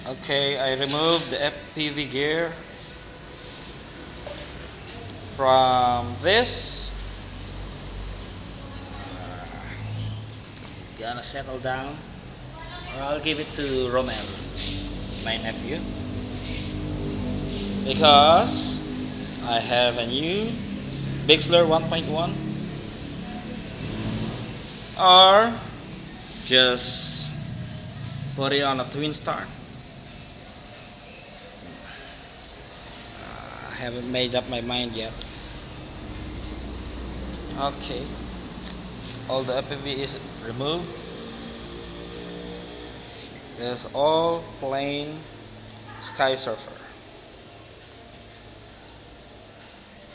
Okay, I removed the FPV gear from this. It's gonna settle down, or I'll give it to Rommel, my nephew, because I have a new Bixler 1.1, or just put it on a twin star. I haven't made up my mind yet. Okay, all the FPV is removed. There's all plain Sky Surfer.